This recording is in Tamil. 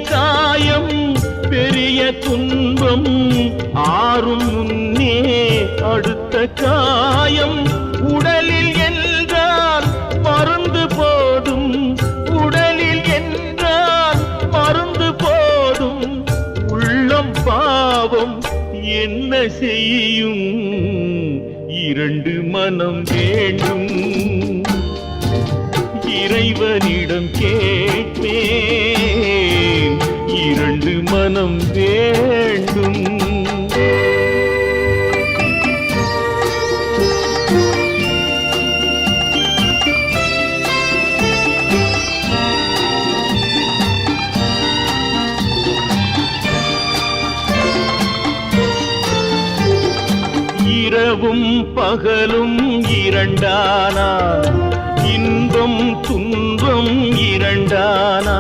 காயம் பெரிய துன்பம் ஆறும் முன்னே அடுத்த காயம் உடலில் என்றால் மருந்து போதும் உடலில் என்றால் மருந்து போதும் உள்ளம் பாவம் என்ன செய்யும் இரண்டு மனம் வேண்டும் இறைவனிடம் கேட்பேன் இரண்டு மனம் வேண்டும் இரவும் பகலும் இரண்டானா இன்பம் துன்பம் இரண்டானா